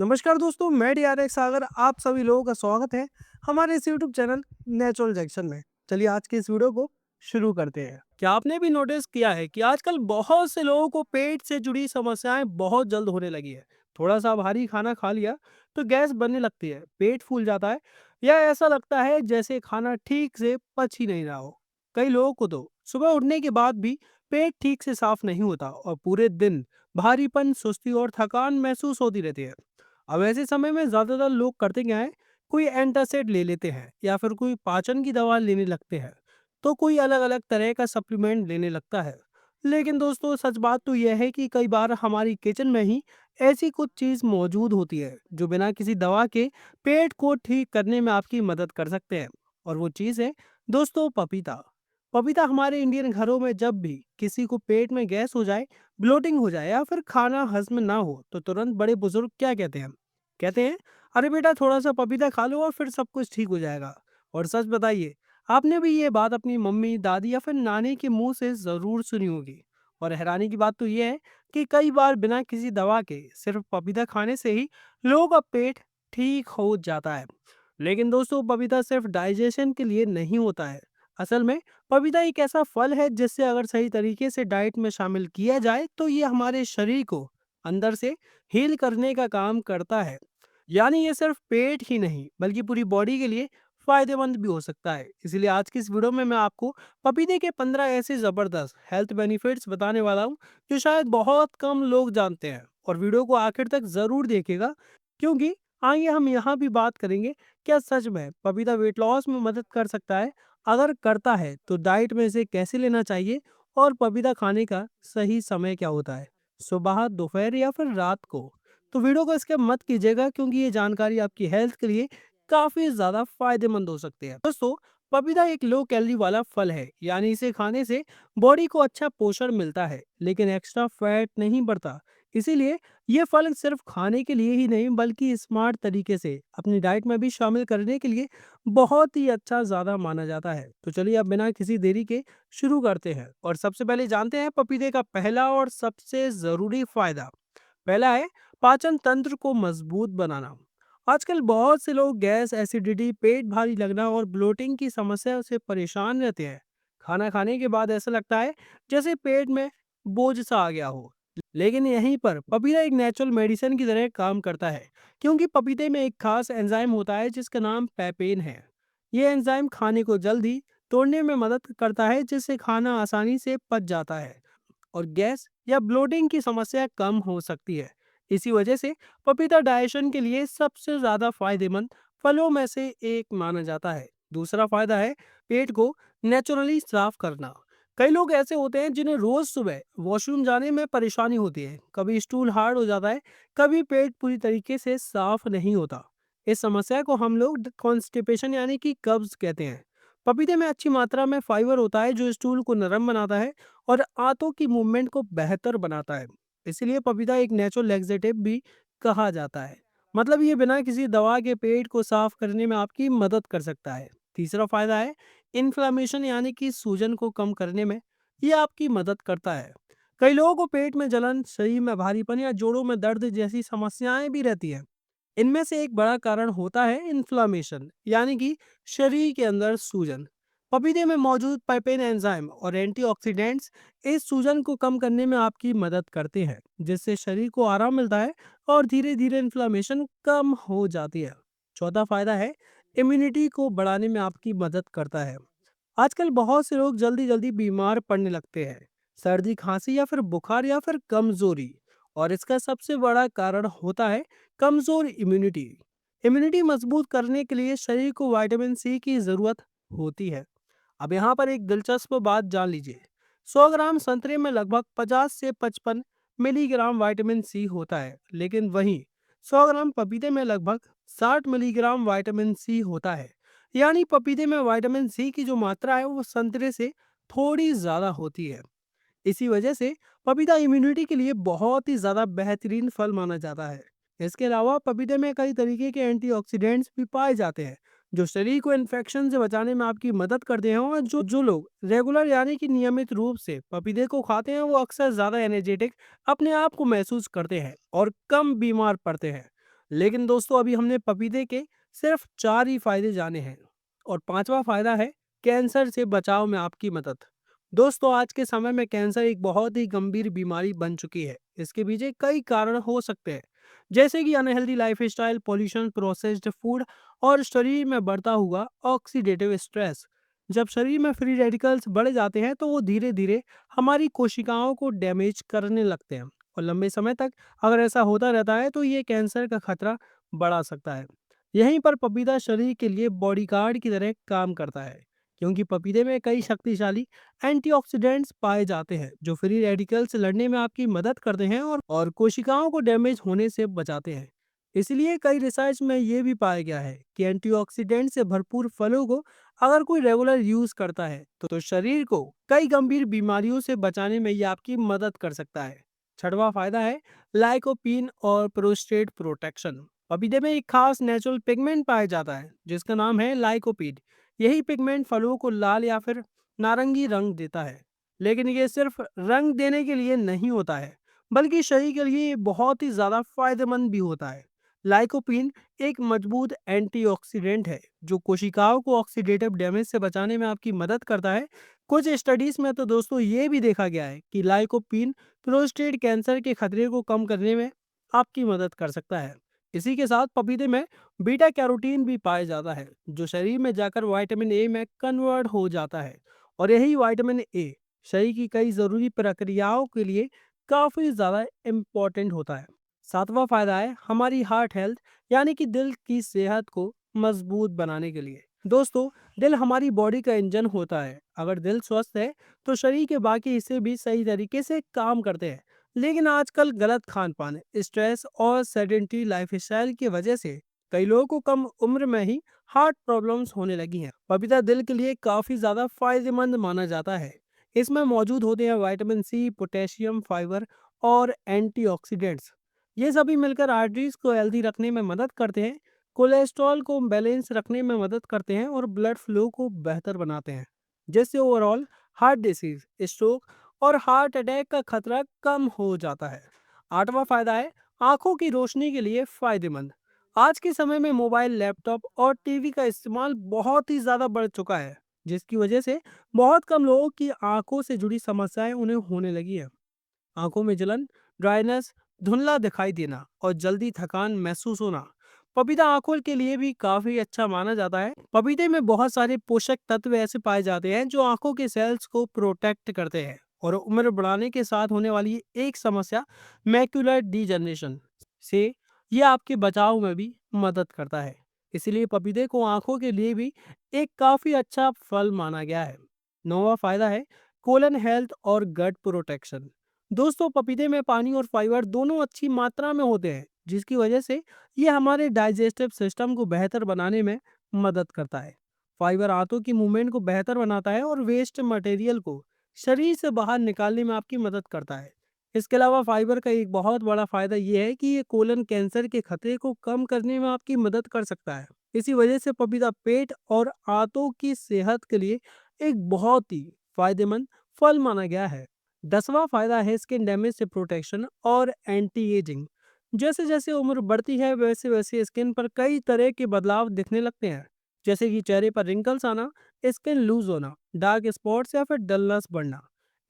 नमस्कार दोस्तों, मैं डीआरएक्स सागर आप सभी लोगों का स्वागत है हमारे इस यूट्यूब चैनल नेचुरल जंक्शन में। चलिए आज के इस वीडियो को शुरू करते हैं। क्या आपने भी नोटिस किया है कि आजकल बहुत से लोगों को पेट से जुड़ी समस्याएं बहुत जल्द होने लगी है। थोड़ा सा भारी खाना खा लिया तो गैस बनने लगती है, पेट फूल जाता है या ऐसा लगता है जैसे खाना ठीक से पच ही नहीं रहा हो। कई लोगों को तो सुबह उठने के बाद भी पेट ठीक से साफ नहीं होता और पूरे दिन भारीपन, सुस्ती और थकान महसूस होती रहती है। अब ऐसे समय में ज़्यादातर लोग करते क्या है, कोई एंटासिड ले लेते हैं या फिर कोई पाचन की दवा लेने लगते हैं, तो कोई अलग अलग तरह का सप्लीमेंट लेने लगता है। लेकिन दोस्तों सच बात तो यह है कि कई बार हमारी किचन में ही ऐसी कुछ चीज़ मौजूद होती है जो बिना किसी दवा के पेट को ठीक करने में आपकी मदद कर सकते हैं। और वो चीज़ है दोस्तों पपीता। पपीता हमारे इंडियन घरों में जब भी किसी को पेट में गैस हो जाए, ब्लोटिंग हो जाए या फिर खाना हजम ना हो तो तुरंत बड़े बुजुर्ग क्या कहते हैं, कहते हैं अरे बेटा थोड़ा सा पपीता खा लो और फिर सब कुछ ठीक हो जाएगा। और सच बताइए, आपने भी ये बात अपनी मम्मी, दादी या फिर नानी के मुंह से जरूर सुनी होगी। और हैरानी की बात तो ये है कि कई बार बिना किसी दवा के सिर्फ पपीता खाने से ही लोगों का पेट ठीक हो जाता है। लेकिन दोस्तों पपीता सिर्फ डाइजेशन के लिए नहीं होता है। असल में पपीता एक ऐसा फल है जिससे अगर सही तरीके से डाइट में शामिल किया जाए तो ये हमारे शरीर को अंदर से हील करने का काम करता है। यानी ये सिर्फ पेट ही नहीं बल्कि पूरी बॉडी के लिए फायदेमंद भी हो सकता है। इसलिए आज की इस वीडियो में मैं आपको पपीते के 15 ऐसे जबरदस्त हेल्थ बेनिफिट्स बताने वाला हूँ जो शायद बहुत कम लोग जानते हैं। और वीडियो को आखिर तक जरूर देखेगा, क्योंकि आइए हम यहाँ भी बात करेंगे क्या सच में पपीता वेट लॉस में मदद कर सकता है। अगर करता है तो डाइट में इसे कैसे लेना चाहिए और पपीता खाने का सही समय क्या होता है, सुबह, दोपहर या फिर रात को। तो वीडियो को स्किप मत कीजिएगा क्योंकि ये जानकारी आपकी हेल्थ के लिए काफी ज्यादा फायदेमंद हो सकती है। दोस्तों पपीता एक लो कैलोरी वाला फल है, यानी इसे खाने से बॉडी को अच्छा पोषण मिलता है लेकिन एक्स्ट्रा फैट नहीं बढ़ता। इसीलिए ये फल सिर्फ खाने के लिए ही नहीं बल्कि स्मार्ट तरीके से अपनी डाइट में भी शामिल करने के लिए बहुत ही अच्छा ज्यादा माना जाता है। तो चलिए अब बिना किसी देरी के शुरू करते हैं और सबसे पहले जानते हैं पपीते का पहला और सबसे जरूरी फायदा। पहला है पाचन तंत्र को मजबूत बनाना। आजकल बहुत से लोग गैस, एसिडिटी, पेट भारी लगना और ब्लोटिंग की समस्या से परेशान रहते हैं। खाना खाने के बाद ऐसा लगता है जैसे पेट में बोझ सा आ गया हो। लेकिन यहीं पर पपीता एक नेचुरल मेडिसिन की तरह काम करता है, क्योंकि पपीते में एक खास एंजाइम होता है जिसका नाम पैपेन है। ये एंजाइम खाने को जल्दी तोड़ने में मदद करता है जिससे खाना आसानी से पच जाता है और गैस या ब्लोटिंग की समस्या कम हो सकती है। इसी वजह से पपीता डाइजेशन के लिए सबसे ज्यादा फायदेमंद फलों में से एक माना जाता है। दूसरा फायदा है पेट को नेचुरली साफ करना। कई लोग ऐसे होते हैं जिन्हें रोज सुबह वॉशरूम जाने में परेशानी होती है, कभी स्टूल हार्ड हो जाता है, कभी पेट पूरी तरीके से साफ नहीं होता। इस समस्या को हम लोग कॉन्स्टिपेशन यानी कि कब्ज कहते हैं। पपीते में अच्छी मात्रा में फाइबर होता है जो स्टूल को नरम बनाता है और आंतों की मूवमेंट को बेहतर बनाता है। इसीलिए पपीता एक नेचुरल लैक्सेटिव भी कहा जाता है। मतलब ये बिना किसी दवा के पेट को साफ करने में आपकी मदद कर सकता है। तीसरा फायदा है इन्फ्लामेशन यानी कि सूजन को कम करने में ये आपकी मदद करता है। कई लोगों को पेट में जलन, शरीर में भारीपन या जोड़ों में दर्द जैसी समस्याएं भी रहती हैं। इनमें से एक बड़ा कारण होता है इन्फ्लामेशन यानी कि शरीर के अंदर सूजन। पपीते में मौजूद पाइपेन एंजाइम और एंटीऑक्सीडेंट्स इस सूजन को कम करने में आपकी मदद करते हैं, जिससे शरीर को आराम मिलता है और धीरे धीरे इन्फ्लामेशन कम हो जाती है। चौथा फायदा है इम्यूनिटी को बढ़ाने में आपकी मदद करता है। आजकल बहुत से लोग जल्दी जल्दी बीमार पड़ने लगते हैं, सर्दी, खांसी या फिर बुखार या फिर कमजोरी। और इसका सबसे बड़ा कारण होता है कमजोर इम्यूनिटी। इम्यूनिटी मजबूत करने के लिए शरीर को विटामिन सी की जरूरत होती है। अब यहाँ पर एक दिलचस्प बात जान लीजिए। 100 ग्राम संतरे में लगभग 50 से 55 मिलीग्राम विटामिन सी होता है, लेकिन वहीं 100 ग्राम पपीते में लगभग 60 मिलीग्राम विटामिन सी होता है। यानी पपीते में विटामिन सी की जो मात्रा है वो संतरे से थोड़ी ज्यादा होती है। इसी वजह से पपीता इम्यूनिटी के लिए बहुत ही ज्यादा बेहतरीन फल माना जाता है। इसके अलावा पपीते में कई तरीके के एंटीऑक्सीडेंट्स भी पाए जाते हैं जो शरीर को इन्फेक्शन से बचाने में आपकी मदद करते हैं। और जो जो लोग रेगुलर यानी कि नियमित रूप से पपीते को खाते हैं वो अक्सर ज्यादा एनर्जेटिक अपने आप को महसूस करते हैं और कम बीमार पड़ते हैं। लेकिन दोस्तों अभी हमने पपीते के सिर्फ 4 ही फायदे जाने हैं और पांचवा फायदा है कैंसर से बचाव में आपकी मदद। दोस्तों आज के समय में कैंसर एक बहुत ही गंभीर बीमारी बन चुकी है। इसके पीछे कई कारण हो सकते हैं, जैसे कि unhealthy lifestyle, pollution, processed food और शरीर में बढ़ता हुआ ऑक्सीडेटिव स्ट्रेस। जब शरीर में फ्री रेडिकल्स बढ़ जाते हैं तो वो धीरे धीरे हमारी कोशिकाओं को डैमेज करने लगते हैं और लंबे समय तक अगर ऐसा होता रहता है तो ये कैंसर का खतरा बढ़ा सकता है। यहीं पर पपीता शरीर के लिए बॉडीगार्ड की तरह काम करता है, क्योंकि पपीते में कई शक्तिशाली एंटीऑक्सीडेंट्स पाए जाते हैं जो फ्री रेडिकल से लड़ने में आपकी मदद करते हैं और कोशिकाओं को डैमेज होने से बचाते हैं। इसलिए कई रिसर्च में ये भी पाया गया है कि एंटीऑक्सीडेंट से भरपूर फलों को अगर कोई रेगुलर यूज करता है तो शरीर को कई गंभीर बीमारियों से बचाने में ये आपकी मदद कर सकता है। छठवां फायदा है लाइकोपीन और प्रोस्टेट प्रोटेक्शन। पपीते में एक खास नेचुरल पिगमेंट पाया जाता है जिसका नाम है लाइकोपीन। यही पिगमेंट फलों को लाल या फिर नारंगी रंग देता है, लेकिन ये सिर्फ रंग देने के लिए नहीं होता है, बल्कि शरीर के लिए ये बहुत ही ज्यादा फायदेमंद भी होता है। लाइकोपीन एक मजबूत एंटीऑक्सीडेंट है जो कोशिकाओं को ऑक्सीडेटिव डैमेज से बचाने में आपकी मदद करता है। कुछ स्टडीज में तो दोस्तों ये भी देखा गया है कि लाइकोपीन प्रोस्टेट कैंसर के खतरे को कम करने में आपकी मदद कर सकता है। इसी के साथ पपीते में बीटा कैरोटीन भी पाया जाता है जो शरीर में जाकर विटामिन ए में कन्वर्ट हो जाता है और यही विटामिन ए शरीर की कई जरूरी प्रक्रियाओं के लिए काफी ज्यादा इम्पोर्टेंट होता है। सातवां फायदा है हमारी हार्ट हेल्थ, यानी कि दिल की सेहत को मजबूत बनाने के लिए। दोस्तों दिल हमारी बॉडी का इंजन होता है। अगर दिल स्वस्थ है तो शरीर के बाकी हिस्से भी सही तरीके से काम करते हैं। लेकिन आजकल गलत खान पान, स्ट्रेस और सेडेंटरी लाइफस्टाइल की वजह से कई लोगों को कम उम्र में ही हार्ट प्रॉब्लम्स होने लगी हैं। पपीता दिल के लिए काफी ज्यादा फायदेमंद माना जाता है। इसमें मौजूद होते हैं विटामिन सी, पोटेशियम, फाइबर और एंटीऑक्सीडेंट्स। ये सभी मिलकर आर्टरीज को हेल्दी रखने में मदद करते हैं, कोलेस्ट्रॉल को बैलेंस रखने में मदद करते हैं और ब्लड फ्लो को बेहतर बनाते हैं, जिससे ओवरऑल हार्ट डिसीज, स्ट्रोक और हार्ट अटैक का खतरा कम हो जाता है। आठवां फायदा है आंखों की रोशनी के लिए फायदेमंद। आज के समय में मोबाइल, लैपटॉप और टीवी का इस्तेमाल बहुत ही ज्यादा बढ़ चुका है, जिसकी वजह से बहुत कम लोगों की आंखों से जुड़ी समस्याएं उन्हें होने लगी है। आंखों में जलन, ड्राइनेस, धुंधला दिखाई देना और जल्दी थकान महसूस होना। पपीता आंखों के लिए भी काफी अच्छा माना जाता है। पपीते में बहुत सारे पोषक तत्व ऐसे पाए जाते हैं जो आंखों के सेल्स को प्रोटेक्ट करते हैं और उम्र बढ़ाने के साथ होने वाली एक समस्या, मैक्युलर डीजनरेशन से ये आपके बचाव में भी मदद करता है। इसलिए पपीते को आंखों के लिए भी एक काफी अच्छा फल माना गया है। नौवां फायदा है कोलन हेल्थ और गट प्रोटेक्शन। दोस्तों पपीते में पानी और फाइबर दोनों अच्छी मात्रा में होते हैं, जिसकी वजह से ये हमारे डाइजेस्टिव सिस्टम को बेहतर बनाने में मदद करता है। फाइबर आंतों की मूवमेंट को बेहतर बनाता है और वेस्ट मटेरियल को शरीर से बाहर निकालने में आपकी मदद करता है। इसके अलावा फाइबर का एक बहुत बड़ा फायदा ये है कि ये कोलन कैंसर के खतरे को कम करने में आपकी मदद कर सकता है। इसी वजह से पपीता पेट और आंतों की सेहत के लिए एक बहुत ही फायदेमंद फल माना गया है। 10वां फायदा है स्किन डैमेज से प्रोटेक्शन और एंटी एजिंग। जैसे जैसे उम्र बढ़ती है वैसे वैसे स्किन पर कई तरह के बदलाव दिखने लगते हैं, जैसे कि चेहरे पर रिंकल्स आना, स्किन लूज होना, डार्क स्पॉट्स या फिर डलनेस बढ़ना।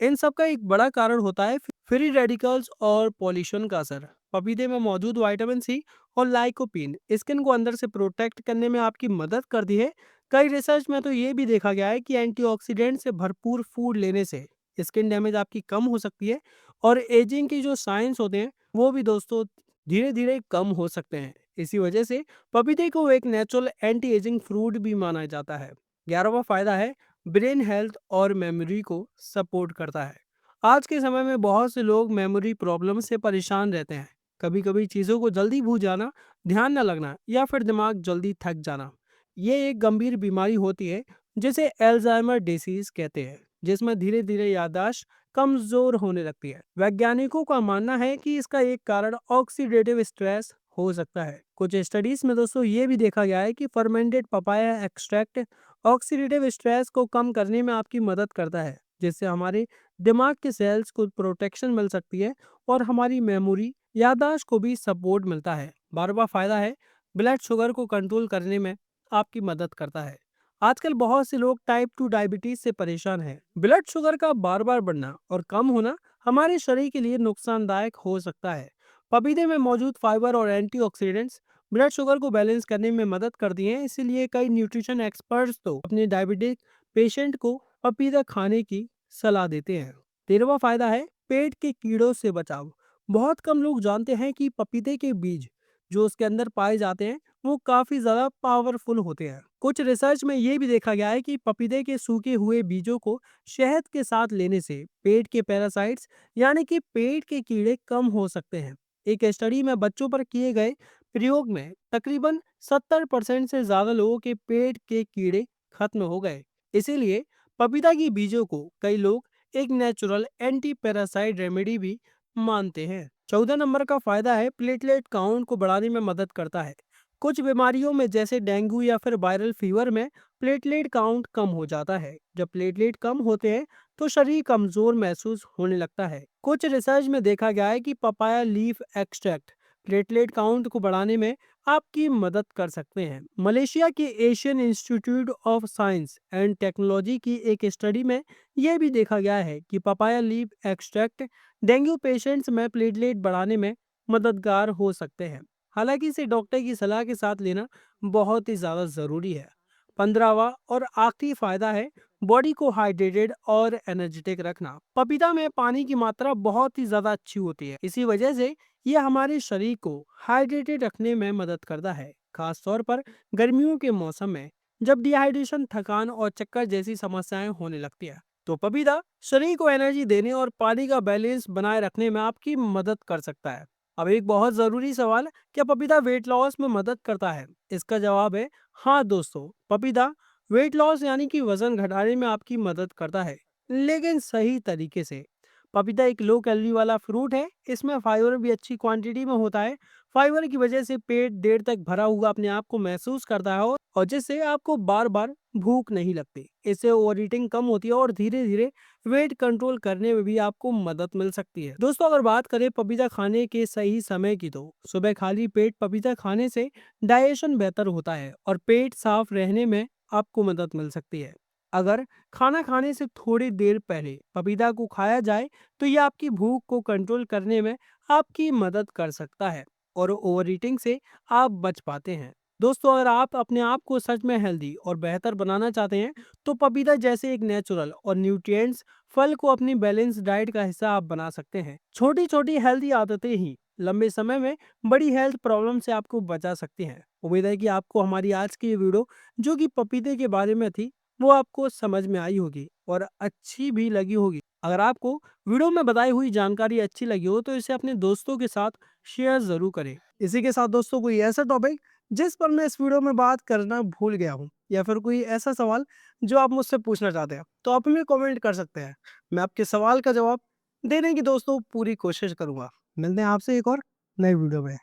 इन सब का एक बड़ा कारण होता है फ्री रेडिकल्स और पॉल्यूशन का असर। पपीते में मौजूद विटामिन सी और लाइकोपीन स्किन को अंदर से प्रोटेक्ट करने में आपकी मदद करती है। कई रिसर्च में तो ये भी देखा गया है कि एंटीऑक्सीडेंट से भरपूर फूड लेने से स्किन डैमेज आपकी कम हो सकती है और एजिंग की जो साइंस होते हैं वो भी दोस्तों धीरे धीरे कम हो सकते हैं। इसी वजह से पपीते को एक नेचुरल एंटी एजिंग फ्रूट भी माना जाता है। 11वां फायदा है ब्रेन हेल्थ और मेमोरी को सपोर्ट करता है। आज के समय में बहुत से लोग मेमोरी प्रॉब्लम से परेशान रहते हैं। कभी कभी चीज़ों को जल्दी भूल जाना, ध्यान न लगना या फिर दिमाग जल्दी थक जाना, ये एक गंभीर बीमारी होती है जिसे एल्जाइमर डिसीज कहते हैं, जिसमें धीरे धीरे याददाश्त कमजोर होने लगती है। वैज्ञानिकों का मानना है कि इसका एक कारण ऑक्सीडेटिव स्ट्रेस हो सकता है। कुछ स्टडीज में दोस्तों ये भी देखा गया है कि fermented papaya extract oxidative stress को कम करने में आपकी मदद करता है, जिससे हमारे दिमाग के सेल्स को प्रोटेक्शन मिल सकती है और हमारी मेमोरी, याददाश्त को भी सपोर्ट मिलता है। 12वां फायदा है ब्लड शुगर को कंट्रोल करने में आपकी मदद करता है। आजकल बहुत से लोग टाइप 2 डायबिटीज से परेशान हैं। ब्लड शुगर का बार बार बढ़ना और कम होना हमारे शरीर के लिए नुकसानदायक हो सकता है। पपीते में मौजूद फाइबर और एंटीऑक्सीडेंट्स ब्लड शुगर को बैलेंस करने में मदद करती हैं। इसीलिए कई न्यूट्रिशन एक्सपर्ट्स तो अपने डायबिटिक पेशेंट को पपीता खाने की सलाह देते हैं। 13वां फायदा है पेट के कीड़ों से बचाव। बहुत कम लोग जानते हैं कि पपीते के बीज जो उसके अंदर पाए जाते हैं वो काफी ज्यादा पावरफुल होते हैं। कुछ रिसर्च में ये भी देखा गया है कि पपीते के सूखे हुए बीजों को शहद के साथ लेने से पेट के पैरासाइट्स यानी कि पेट के कीड़े कम हो सकते हैं। एक स्टडी में बच्चों पर किए गए प्रयोग में तकरीबन 70% से ज्यादा लोगों के पेट के कीड़े खत्म हो गए। इसीलिए पपीता की बीजों को कई लोग एक नेचुरल एंटी पैरासाइट रेमेडी भी मानते हैं। 14 नंबर का फायदा है प्लेटलेट काउंट को बढ़ाने में मदद करता है। कुछ बीमारियों में जैसे डेंगू या फिर वायरल फीवर में प्लेटलेट काउंट कम हो जाता है। जब प्लेटलेट कम होते हैं तो शरीर कमजोर महसूस होने लगता है। कुछ रिसर्च में देखा गया है कि papaya leaf extract platelet count को बढ़ाने में आपकी मदद कर सकते हैं। मलेशिया के Asian institute of science and technology की एक स्टडी में यह भी देखा गया है कि papaya leaf extract dengue patients में प्लेटलेट बढ़ाने में मददगार हो सकते हैं। हालांकि इसे डॉक्टर की सलाह के साथ लेना बहुत ही ज़्यादा ज़रूरी है। 15वां और आखिरी फायदा है बॉडी को हाइड्रेटेड और एनर्जेटिक रखना। पपीता में पानी की मात्रा बहुत ही ज़्यादा अच्छी होती है। इसी वजह से ये हमारे शरीर को हाइड्रेटेड रखने में मदद करता है, खास तौर पर गर्मियों के मौसम में जब डिहाइड्रेशन, थकान और चक्कर जैसी समस्याएं होने लगती है। तो पपीता शरीर को एनर्जी देने और पानी का बैलेंस बनाए रखने में आपकी मदद कर सकता है। अब एक बहुत जरूरी सवाल, क्या पपीता वेट लॉस में मदद करता है? इसका जवाब है हाँ दोस्तों, पपीता वेट लॉस यानी कि वजन घटाने में आपकी मदद करता है, लेकिन सही तरीके से। पपीता एक लो कैलोरी वाला फ्रूट है। इसमें फाइबर भी अच्छी क्वांटिटी में होता है। फाइबर की वजह से पेट देर तक भरा हुआ अपने आप को महसूस करता है और जिससे आपको बार बार भूख नहीं लगती। इससे ओवर ईटिंग कम होती है और धीरे धीरे वेट कंट्रोल करने में भी आपको मदद मिल सकती है। दोस्तों, अगर बात करें पपीता खाने के सही समय की, तो सुबह खाली पेट पपीता खाने से डाइजेशन बेहतर होता है और पेट साफ रहने में आपको मदद मिल सकती है। अगर खाना खाने से थोड़ी देर पहले पपीता को खाया जाए तो ये आपकी भूख को कंट्रोल करने में आपकी मदद कर सकता है और ओवर ईटिंग से आप बच पाते हैं। दोस्तों, अगर आप अपने आप को सच में हेल्दी और बेहतर बनाना चाहते हैं तो पपीता जैसे एक नेचुरल और न्यूट्रिएंट्स फल को अपनी बैलेंस डाइट का हिस्सा आप बना सकते हैं। छोटी छोटी हेल्दी आदतें ही लंबे समय में बड़ी हेल्थ प्रॉब्लम से आपको बचा सकती हैं। उम्मीद है कि आपको हमारी आज की ये वीडियो, जो कि पपीते के बारे में थी, वो आपको समझ में आई होगी और अच्छी भी लगी होगी। अगर आपको वीडियो में बताई हुई जानकारी अच्छी लगी हो तो इसे अपने दोस्तों के साथ शेयर जरूर करें। इसी के साथ दोस्तों, कोई ऐसा टॉपिक जिस पर मैं इस वीडियो में बात करना भूल गया हूँ या फिर कोई ऐसा सवाल जो आप मुझसे पूछना चाहते हैं, तो आप हमें कमेंट कर सकते हैं। मैं आपके सवाल का जवाब देने की दोस्तों पूरी कोशिश करूंगा। मिलते हैं आपसे एक और नई वीडियो में।